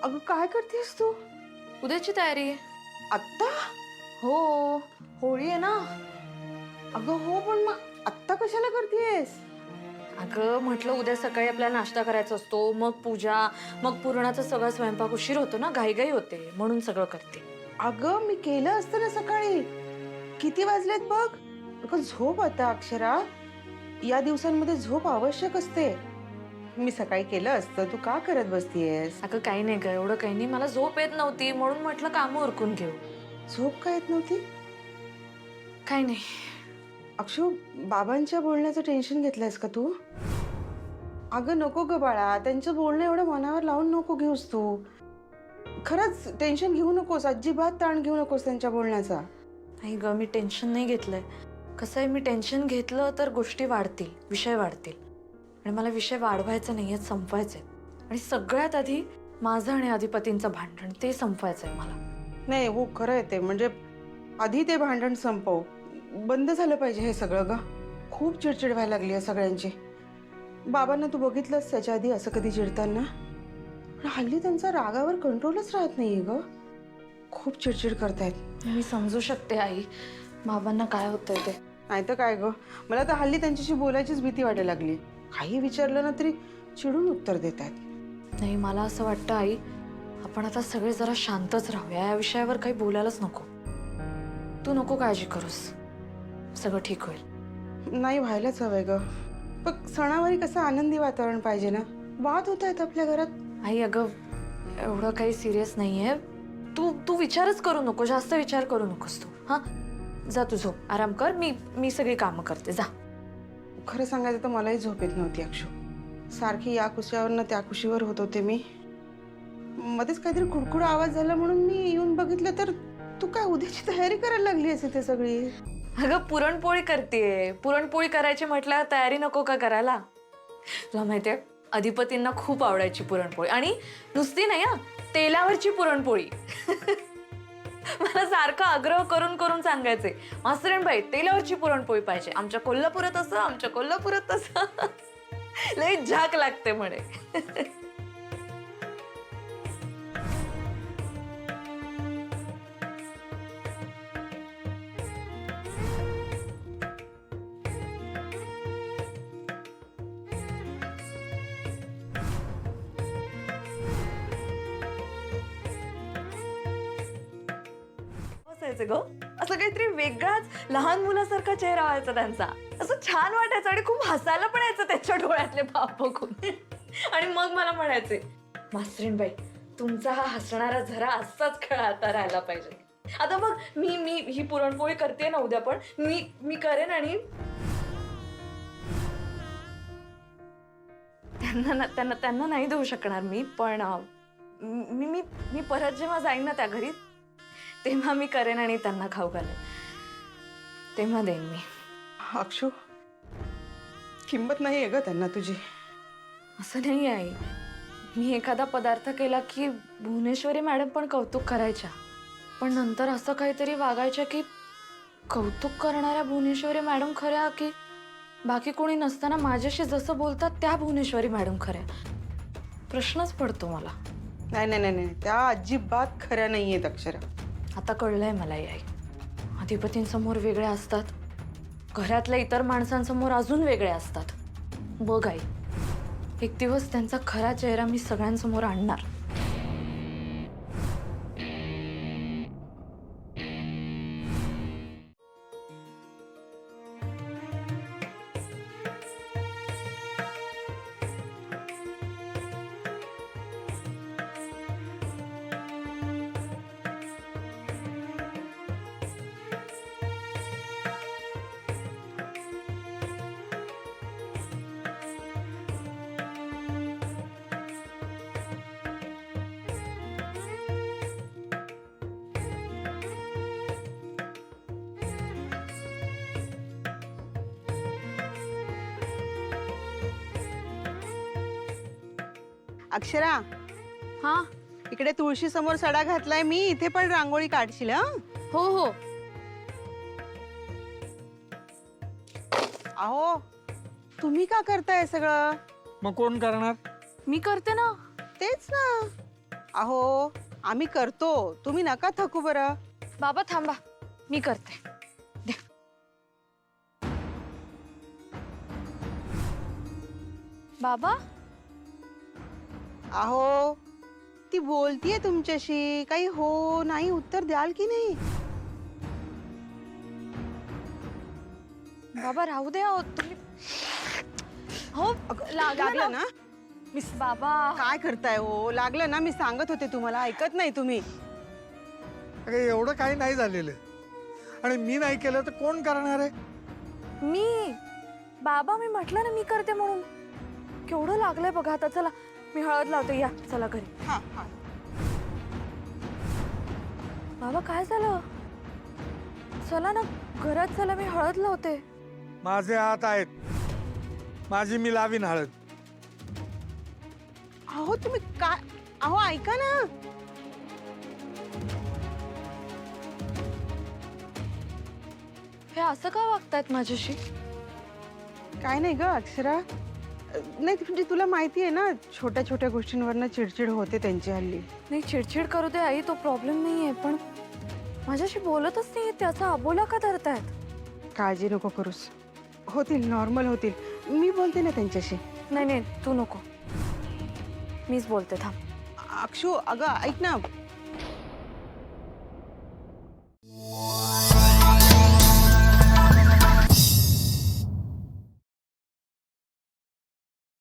अगं काय करतेस तू? उद्याची तयारी आहे. आत्ता? हो, होळी आहे ना. अगं हो, पण मग आत्ता कशाला करतेस? अगं म्हटलं उद्या सकाळी आपल्याला नाश्ता करायचा असतो, मग पूजा, मग पुरणाचा सगळा स्वयंपाक उशीर होतो ना, घाईघाई होते म्हणून सगळं करते. अगं मी केलं असतं ना सकाळी. किती वाजलेत बघ. अगं झोप आता अक्षरा. या दिवसांमध्ये झोप आवश्यक असते. मी सकाळी केलं असतं, तू का करत बसतीयेस? अगं काही नाही ग, एवढं काही नाही. मला झोप येत नव्हती म्हणून म्हटलं कामं उरकून घेऊ. झोप का येत नव्हती? काही नाही. अक्षू, बाबांच्या बोलण्याचं टेन्शन घेतलंयस का तू? अगं नको ग बाळा, त्यांचं बोलणं एवढं मनावर लावून नको घेऊस तू. खरंच टेन्शन घेऊ नकोस, अजिबात ताण घेऊ नकोस त्यांच्या बोलण्याचा. नाही ग, मी टेन्शन नाही घेतलंय. कसं आहे, मी टेन्शन घेतलं तर गोष्टी वाढतील, विषय वाढतील. आणि मला विषय वाढवायचे नाही आहेत, संपवायचे. आणि सगळ्यात आधी माझं आणि अधिपतींचं भांडण ते संपवायचंय मला. नाही हो, खरं आहे ते. म्हणजे आधी ते भांडण संपव. बंद झालं पाहिजे हे सगळं ग. खूप चिडचिड व्हायला लागली आहे सगळ्यांची. बाबांना तू बघितलंस त्याच्या आधी असं कधी चिडताना? पण हल्ली त्यांचा रागावर कंट्रोलच राहत नाहीये ग. खूप चिडचिड करतायत. मी समजू शकते आई, बाबांना काय होतंय ते. नाही तर काय ग, मला तर हल्ली त्यांच्याशी बोलायचीच भीती वाटायला लागली. काही विचारलं ना तरी चिडून उत्तर देत आहेत. नाही, मला असं वाटतं आई, आपण आता सगळे जरा शांतच राहूया. या विषयावर काही बोलायलाच नको. तू नको काळजी करूस, सगळं ठीक होईल. नाही व्हायलाच हवंय ग. पण सणावारी कसं आनंदी वातावरण पाहिजे ना. वाद होत आहेत आपल्या घरात. आई अगं, एवढं काही सिरियस नाहीये. तू तू विचारच करू नको, जास्त विचार करू नकोस तू. हा, जा तू झोप, आराम कर. मी सगळी कामं करते, जा. खरं सांगायचं तर मलाही झोप येत नव्हती अक्षू. सारखी या कुशीवर त्या कुशीवर होत होते मी. मध्येच काहीतरी खुडखुड आवाज झाला म्हणून मी येऊन बघितलं तर तू काय उद्याची तयारी करायला लागली असे ते सगळी. अगं पुरणपोळी करतेय. पुरणपोळी करायची म्हटल्यावर तयारी नको का करायला? तुला माहितीये, अधिपतींना खूप आवडायची पुरणपोळी. आणि नुसती नाही हा, तेलावरची पुरणपोळी. मला सारखं आग्रह करून करून सांगायचे, मास्तरीणबाई तेलावरची पुरणपोळी पाहिजे. आमच्या कोल्हापुरात असं, आमच्या कोल्हापुरात असं. लई झाक लागते म्हणे. असायचं ग, असं काहीतरी वेगळाच लहान मुलासारखा चेहरा व्हायचा त्यांचा. असं छान वाटायचं आणि खूप हसायला पण यायचं त्यांच्या डोळ्यातले भाव बघून. आणि मग मला म्हणायचे, मास्तरीणबाई तुमचा हा हसणारा झरा असाच खेळाता राहायला पाहिजे. आता बघ, मी मी ही पुरणपोळी करते ना उद्या, पण मी करेन. आणि त्यांना नाही देऊ शकणार मी, पण मी मी मी परत जेव्हा जाईन ना त्या घरी, तेव्हा मी करेन आणि त्यांना खाऊ घालेन. तेव्हा देईन मी. अक्षू, किंमत नाही आहे ग त्यांना तुझी. असं नाही आहे. मी एखादा पदार्थ केला की भुवनेश्वरी मॅडम पण कौतुक करायच्या, पण नंतर असं काहीतरी वागायच्या की कौतुक करणाऱ्या भुवनेश्वरी मॅडम खऱ्या की बाकी कोणी नसताना माझ्याशी जसं बोलतात त्या भुवनेश्वरी मॅडम खऱ्या? प्रश्नच पडतो मला. नाही नाही नाही नाही, त्या अजिबात खऱ्या नाही आहेत अक्षरा. आता कळलंय मला आई. अधिपतींसमोर वेगळे असतात, घरातल्या इतर माणसांसमोर अजून वेगळे असतात. बघ आई, एक दिवस त्यांचा खरा चेहरा मी सगळ्यांसमोर आणणार. अक्षरा, हा, इकडे तुळशी समोर सडा घातलाय मी. इथे पण रांगोळी काढशील हं? हो हो. अहो, तुम्ही का करताय सगळं? मग कोण करणार? मी करते ना. तेच ना. अहो आम्ही करतो, तुम्ही नका थकू बरं. बाबा थांबा, मी करते. द्या. बाबा अहो ती बोलतीये तुमच्याशी, काही हो नाही उत्तर द्याल की नाही? बाबा राहू द्या हो, तुम्ही हो लागलं ना? मिस बाबा काय करताय हो? लागलं ना, मी सांगत होते तुम्हाला, ऐकत नाही तुम्ही. अरे एवढं काही नाही झालेलं आणि मी नाही केलं तर कोण करणार आहे? मी बाबा मी म्हटलं ना मी करते म्हणून. केवढं लागलंय बघा आता. चला मी हळद लावते, या चला घरी. हा हा. बाबा काय झालं? चला ना घरात, चला मी हळद लावते. माझे हात आहेत, माझी मी लावीन हळद. अहो तुम्ही काय, अहो ऐका ना. हे असं का वागतायत माझ्याशी? काय नाही ग अक्षरा, नाही म्हणजे तुला माहिती आहे ना, छोट्या छोट्या गोष्टींवरनं चिडचिड होते त्यांची हल्ली. नाही चिडचिड करू दे आई, तो प्रॉब्लेम नाहीये, पण माझ्याशी बोलतच नाही, त्याचा अबोला का धरतायत? काळजी नको करूस, होतील, नॉर्मल होतील. मी बोलते ना त्यांच्याशी. नाही नाही तू नको, मीच बोलते, थांब. अक्षू अगं ऐक ना,